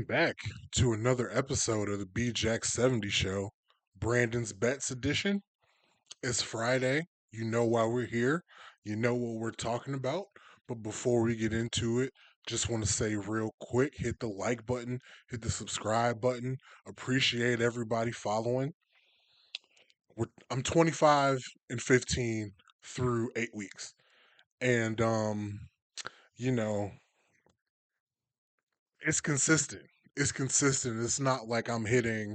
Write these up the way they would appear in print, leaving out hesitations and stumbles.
Welcome back to another episode of the B Jack 70 Show, Brandon's Bets Edition. It's Friday. You know why we're here. You know what we're talking about. But before we get into it, just want to say real quick hit the like button, hit the subscribe button. Appreciate everybody following. I'm 25 and 15 through 8 weeks. And, you know, it's consistent. It's consistent. It's not like I'm hitting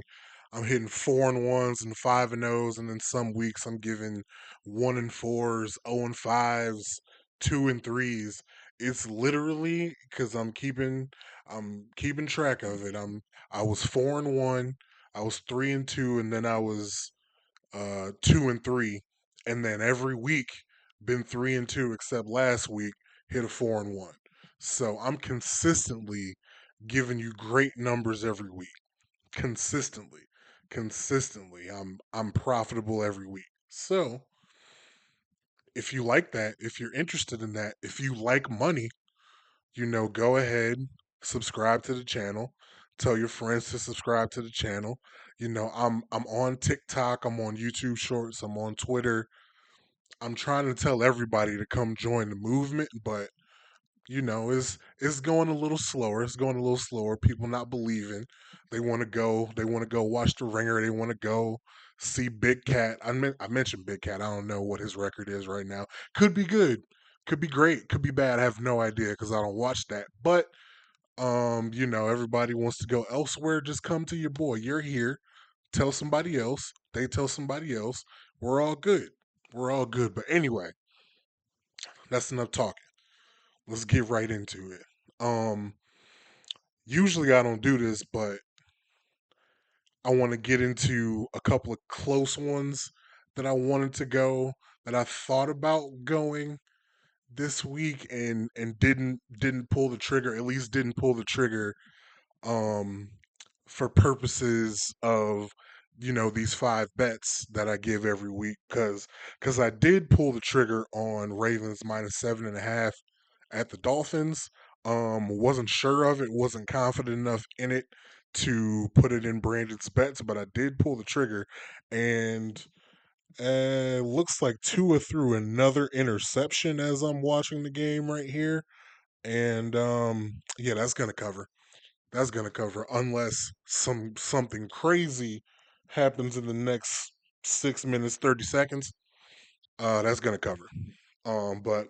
4 and 1s and 5 and 0s, and then some weeks I'm giving 1 and 4s, 0 and 5s, 2 and 3s. It's literally because I'm keeping track of it. I was 4 and 1, I was 3 and 2, and then I was 2 and 3, and then every week been 3 and 2 except last week hit a 4 and 1. So I'm consistently giving you great numbers every week. Consistently, consistently, I'm profitable every week. So if you like that, if you're interested in that, if you like money, go ahead, subscribe to the channel. Tell your friends to subscribe to the channel. I'm on TikTok, I'm on YouTube Shorts, I'm on Twitter. I'm trying to tell everybody to come join the movement, but it's going a little slower. It's going a little slower. People not believing. They want to go. They want to go watch the Ringer. They want to go see Big Cat. I mentioned Big Cat. I don't know what his record is right now. Could be good. Could be great. Could be bad. I have no idea because I don't watch that. But everybody wants to go elsewhere. Just come to your boy. You're here. Tell somebody else. They tell somebody else. We're all good. We're all good. But anyway, that's enough talking. Let's get right into it. Um, Usually I don't do this, but I want to get into a couple of close ones that I wanted to go, that I thought about going this week and didn't pull the trigger, at least didn't pull the trigger um for purposes of these 5 bets that I give every week, because I did pull the trigger on Ravens -7.5 at the Dolphins. Wasn't sure of it, wasn't confident enough in it to put it in Brandon's bets, but I did pull the trigger, and looks like Tua threw another interception as I'm watching the game right here, and yeah, that's gonna cover. That's gonna cover unless something crazy happens in the next 6 minutes 30 seconds. That's gonna cover. But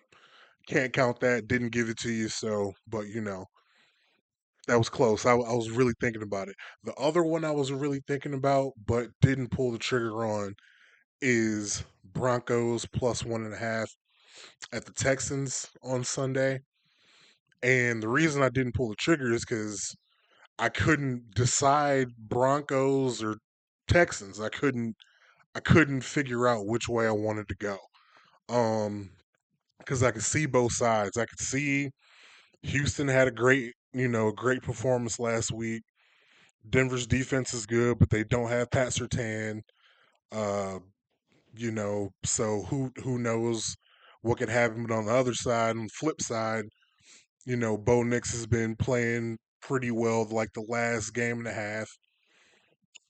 can't count that. Didn't give it to you. So, but that was close. I was really thinking about it. The other one I was really thinking about, but didn't pull the trigger on, is Broncos +1.5 at the Texans on Sunday. And the reason I didn't pull the trigger is because I couldn't decide Broncos or Texans. I couldn't figure out which way I wanted to go. Um, because I could see both sides. I could see Houston had a great performance last week. Denver's defense is good, but they don't have Pat Surtain. Uh, so who knows what could happen? But on the other side, on the flip side, Bo Nix has been playing pretty well like the last game and a half.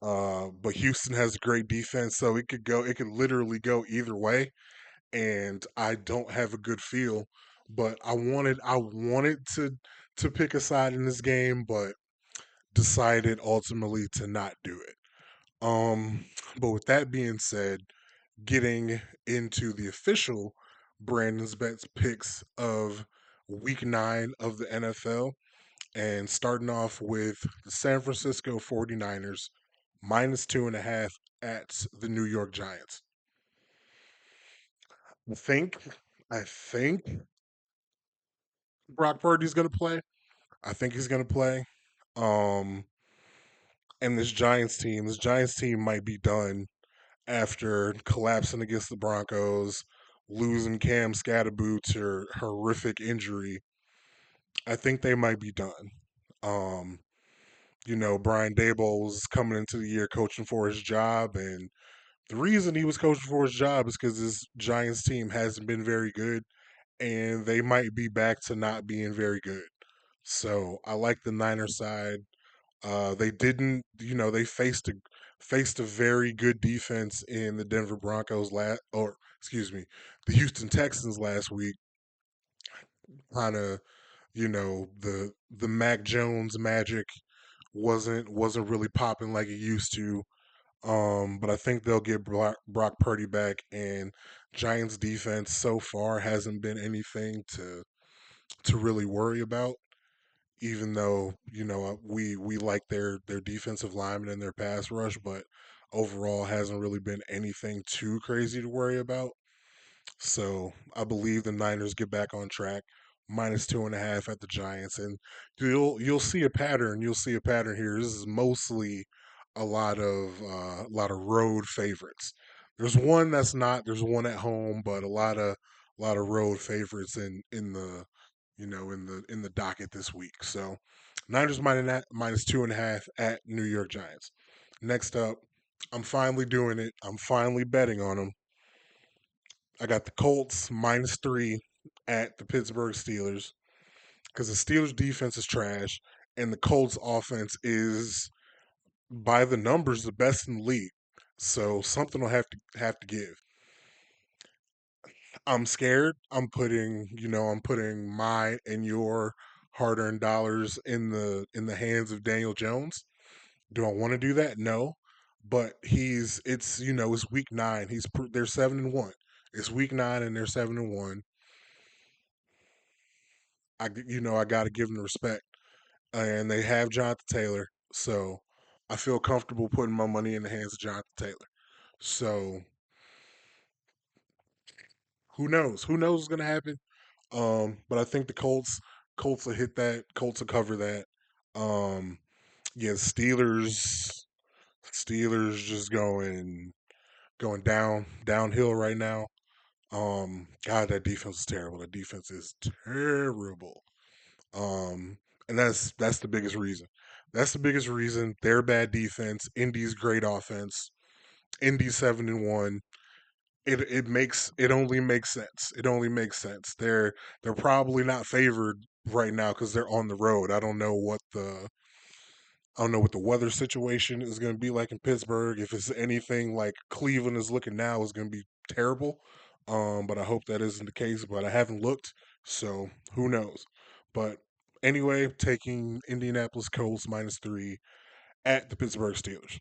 But Houston has a great defense, so it could literally go either way, and I don't have a good feel. But I wanted to pick a side in this game, but decided ultimately to not do it. Um, but with that being said, getting into the official Brandon's Bets picks of week 9 of the NFL, and starting off with the San Francisco 49ers -2.5 at the New York Giants. I think, I think Brock Purdy's going to play. I think he's going to play. Um, and this Giants team might be done after collapsing against the Broncos, losing Cam Scatterboo to horrific injury. I think they might be done. Um, Brian Daboll was coming into the year coaching for his job, and the reason he was coaching for his job is because his Giants team hasn't been very good, and they might be back to not being very good. So I like the Niners side. They didn't, they faced a very good defense in the Denver Broncos or excuse me, the Houston Texans last week. Kind of, the Mac Jones magic wasn't really popping like it used to. But I think they'll get Brock Purdy back, and Giants defense so far hasn't been anything to really worry about. Even though we like their defensive linemen and their pass rush, but overall hasn't really been anything too crazy to worry about. So I believe the Niners get back on track, -2.5 at the Giants, and you'll see a pattern. You'll see a pattern here. This is mostly a lot of road favorites. There's one that's not. There's one at home, but a lot of road favorites in the in the docket this week. So Niners -2.5 at New York Giants. Next up, I'm finally doing it. I'm finally betting on them. I got the Colts -3 at the Pittsburgh Steelers because the Steelers defense is trash and the Colts offense is by the numbers the best in the league. So something will have to give. I'm scared. I'm putting my and your hard-earned dollars in the hands of Daniel Jones. Do I want to do that? No. But it's week 9. They're 7-1. It's week 9 and they're 7-1. I got to give them the respect, and they have Jonathan Taylor, so I feel comfortable putting my money in the hands of Jonathan Taylor. So who knows? Who knows what's gonna happen? But I think the Colts will hit that. Colts will cover that. Um, yeah, Steelers just going downhill right now. God, that defense is terrible. That defense is terrible. Um, and that's the biggest reason. That's the biggest reason. Their bad defense, Indy's great offense. Indy 7-1. It only makes sense. It only makes sense. They're probably not favored right now because they're on the road. I don't know what the weather situation is going to be like in Pittsburgh. If it's anything like Cleveland is looking now, is going to be terrible. But I hope that isn't the case. But I haven't looked, so who knows? But anyway, taking Indianapolis Colts -3 at the Pittsburgh Steelers.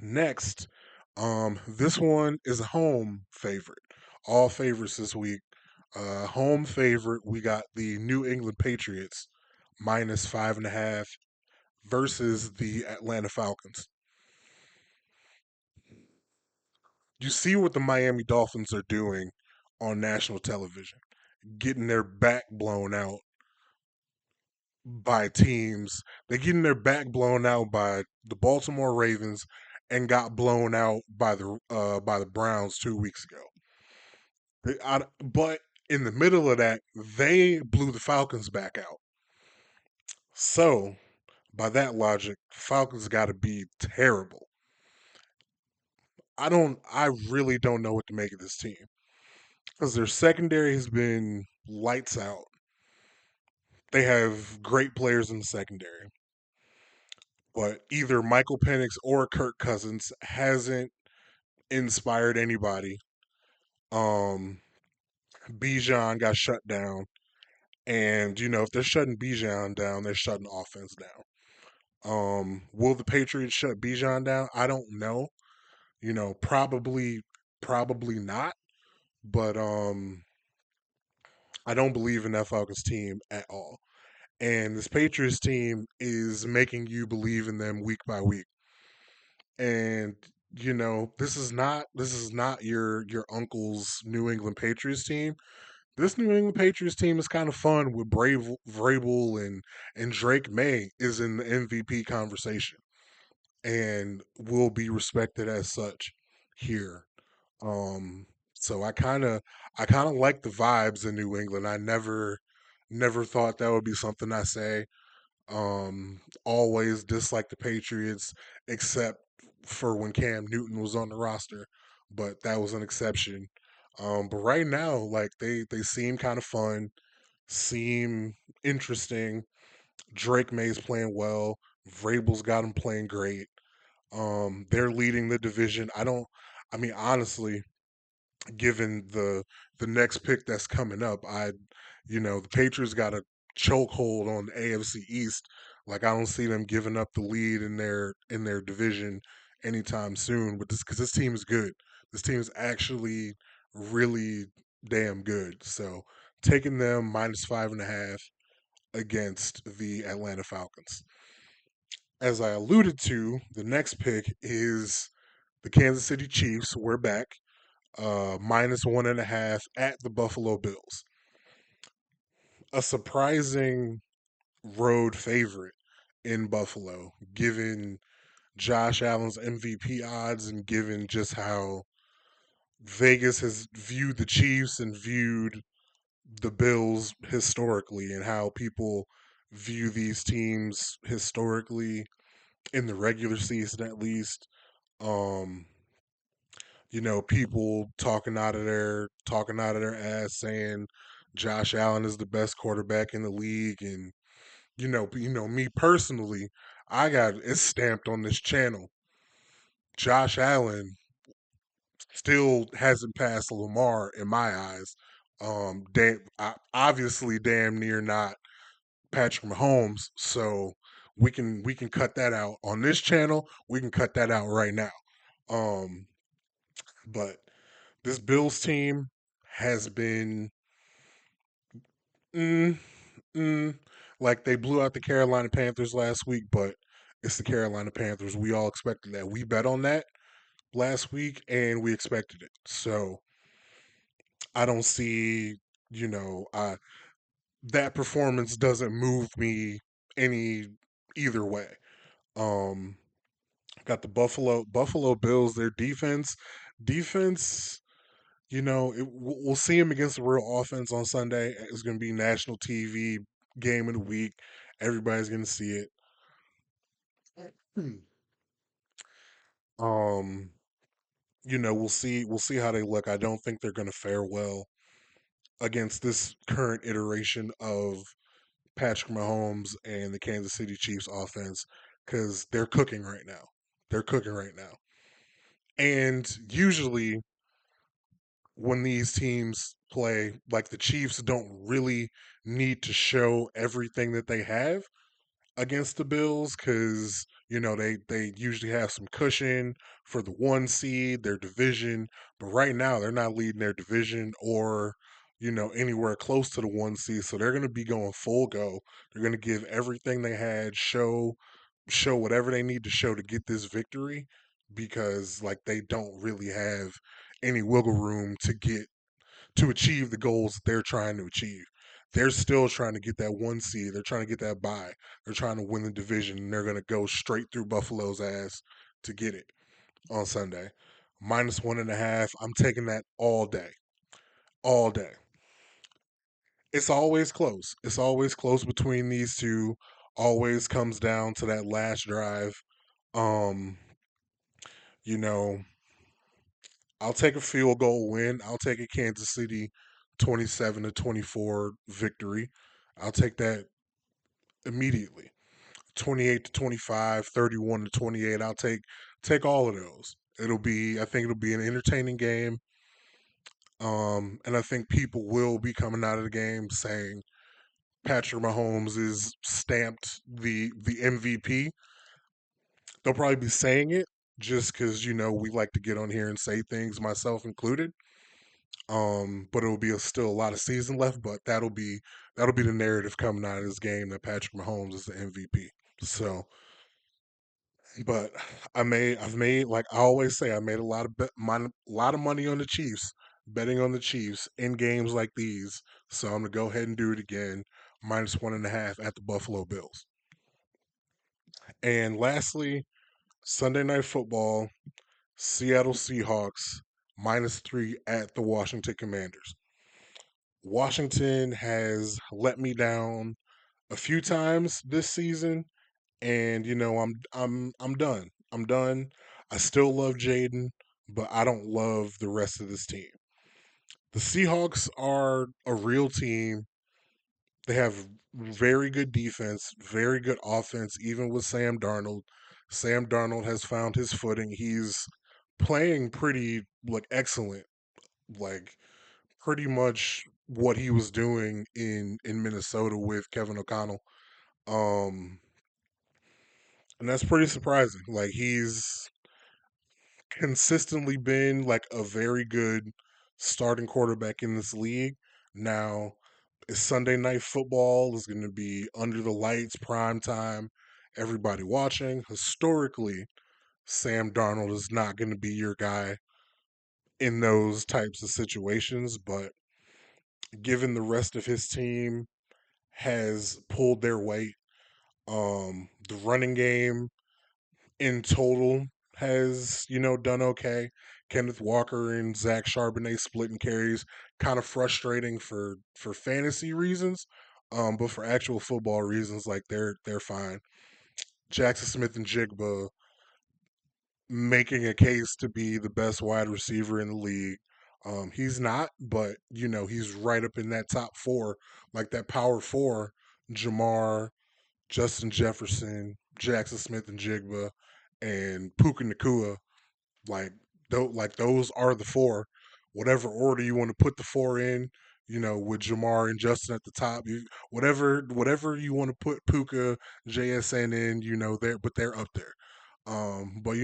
Next, this one is a home favorite. All favorites this week. Home favorite, we got the New England Patriots -5.5 versus the Atlanta Falcons. You see what the Miami Dolphins are doing on national television, getting their back blown out by teams. They're getting their back blown out by the Baltimore Ravens and got blown out by the Browns 2 weeks ago. But in the middle of that, they blew the Falcons back out. So by that logic, Falcons got to be terrible. I really don't know what to make of this team because their secondary has been lights out. They have great players in the secondary, but either Michael Penix or Kirk Cousins hasn't inspired anybody. Um, Bijan got shut down, and if they're shutting Bijan down, they're shutting offense down. Will the Patriots shut Bijan down? I don't know. Probably not. But I don't believe in that Falcons team at all. And this Patriots team is making you believe in them week by week. And this is not your uncle's New England Patriots team. This New England Patriots team is kind of fun with Vrabel and Drake May is in the MVP conversation and will be respected as such here. Um, so I kind of like the vibes in New England. I never thought that would be something I say. Always disliked the Patriots, except for when Cam Newton was on the roster, but that was an exception. But right now, like they seem kind of fun, seem interesting. Drake May's playing well. Vrabel's got them playing great. They're leading the division. I mean, honestly, given the next pick that's coming up, the Patriots got a chokehold on the AFC East. Like I don't see them giving up the lead in their division anytime soon. But this because this team is good. This team is actually really damn good. So taking them -5.5 against the Atlanta Falcons. As I alluded to, the next pick is the Kansas City Chiefs. We're back -1.5 at the Buffalo Bills. A surprising road favorite in Buffalo, given Josh Allen's MVP odds and given just how Vegas has viewed the Chiefs and viewed the Bills historically and how people view these teams historically in the regular season at least. Um, people talking out of their ass saying Josh Allen is the best quarterback in the league and me personally, I got it's stamped on this channel. Josh Allen still hasn't passed Lamar in my eyes. Obviously damn near not Patrick Mahomes, so we can cut that out on this channel. We can cut that out right now. Um, but this Bills team has been mm, mm, like they blew out the Carolina Panthers last week, but it's the Carolina Panthers. We all expected that. We bet on that last week and we expected it. So I don't see, you know, I, that performance doesn't move me any either way. Um, got the Buffalo Bills. Their defense. We'll see him against the real offense on Sunday. It's going to be national TV game of the week. Everybody's going to see it. Hmm. Um, we'll see how they look. I don't think they're going to fare well against this current iteration of Patrick Mahomes and the Kansas City Chiefs offense because they're cooking right now. They're cooking right now. And usually when these teams play, like the Chiefs don't really need to show everything that they have against the Bills because they usually have some cushion for the 1 seed, their division. But right now they're not leading their division or anywhere close to the 1 seed, so they're going to be going full go. They're going to give everything they had, show whatever they need to show to get this victory because like they don't really have any wiggle room to achieve the goals that they're trying to achieve. They're still trying to get that 1 seed. They're trying to get that bye. They're trying to win the division, and they're going to go straight through Buffalo's ass to get it on Sunday. -1.5. I'm taking that all day. All day. It's always close. It's always close between these two. Always comes down to that last drive. Um, you know, I'll take a field goal win. I'll take a Kansas City 27-24 victory. I'll take that immediately. 28-25, 31-28. I'll take all of those. I think it'll be an entertaining game. And I think people will be coming out of the game saying Patrick Mahomes is stamped the MVP. They'll probably be saying it just because we like to get on here and say things, myself included. But it'll be still a lot of season left. But that'll be the narrative coming out of this game that Patrick Mahomes is the MVP. So, but I've made like I always say, I made a lot of lot of money on the Chiefs, betting on the Chiefs in games like these. So I'm gonna go ahead and do it again, -1.5 at the Buffalo Bills. And lastly, Sunday Night Football, Seattle Seahawks -3 at the Washington Commanders. Washington has let me down a few times this season, and I'm done. I'm done. I still love Jaden, but I don't love the rest of this team. The Seahawks are a real team. They have very good defense, very good offense, even with Sam Darnold. Sam Darnold has found his footing. He's playing pretty like excellent, like pretty much what he was doing in Minnesota with Kevin O'Connell. Um and that's pretty surprising. Like he's consistently been like a very good starting quarterback in this league. Now, it's Sunday night football is going to be under the lights, prime time, everybody watching. Historically, Sam Darnold is not going to be your guy in those types of situations, but given the rest of his team has pulled their weight, the running game in total has, done okay. Kenneth Walker and Zach Charbonnet splitting carries, kind of frustrating for fantasy reasons, but for actual football reasons, like they're fine. Jackson Smith and Jigba making a case to be the best wide receiver in the league. He's not, but he's right up in that top four, like that power four. Jamar, Justin Jefferson, Jackson Smith and Jigba, and Puka Nakua. Like those are the four. Whatever order you want to put the four in, with Jamar and Justin at the top, whatever you want to put Puka, JSN in, but they're up there. But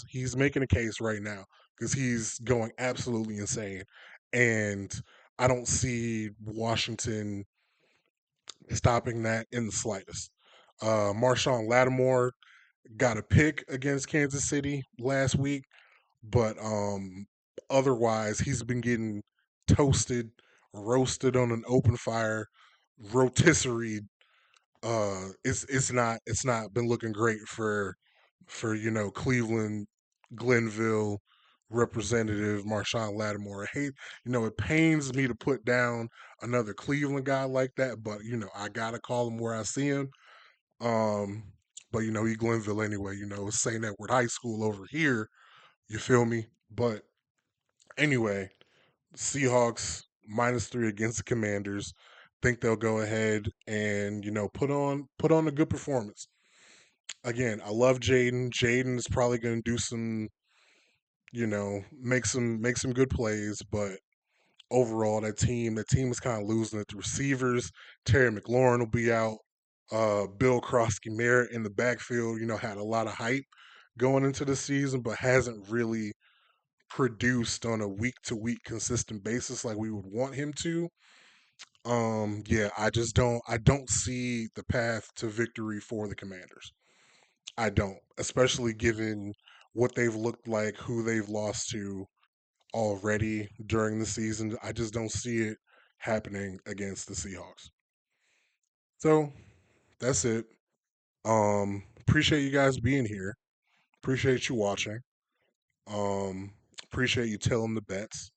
he's making a case right now because he's going absolutely insane, and I don't see Washington stopping that in the slightest. Marshawn Lattimore got a pick against Kansas City last week, but otherwise he's been getting toasted, roasted on an open fire, rotisserie. It's not been looking great for Cleveland, Glenville representative Marshawn Lattimore. I hate, it pains me to put down another Cleveland guy like that, but I gotta call him where I see him. Um, but he Glenville anyway. It's St. Edward High School over here. You feel me? But anyway, Seahawks -3 against the Commanders. Think they'll go ahead and put on a good performance. Again, I love Jaden. Jaden is probably going to do some, make some good plays, but overall that team is kind of losing it. The receivers, Terry McLaurin will be out. Bill Krosky Merritt in the backfield, had a lot of hype going into the season, but hasn't really produced on a week to week consistent basis like we would want him to. Yeah, I don't see the path to victory for the Commanders. I don't, especially given what they've looked like, who they've lost to already during the season. I just don't see it happening against the Seahawks. So that's it. Appreciate you guys being here. Appreciate you watching. Um, Appreciate you telling the bets.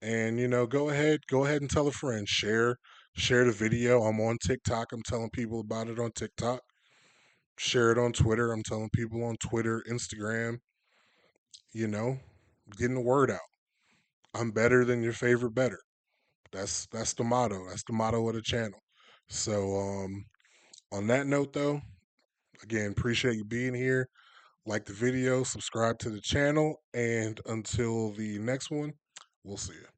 And go ahead and tell a friend. Share the video. I'm on TikTok. I'm telling people about it on TikTok. Share it on Twitter. I'm telling people on Twitter, Instagram, you know, getting the word out. I'm better than your favorite better. That's the motto. That's the motto of the channel. So on that note though, again, appreciate you being here. Like the video, subscribe to the channel, and until the next one, we'll see you.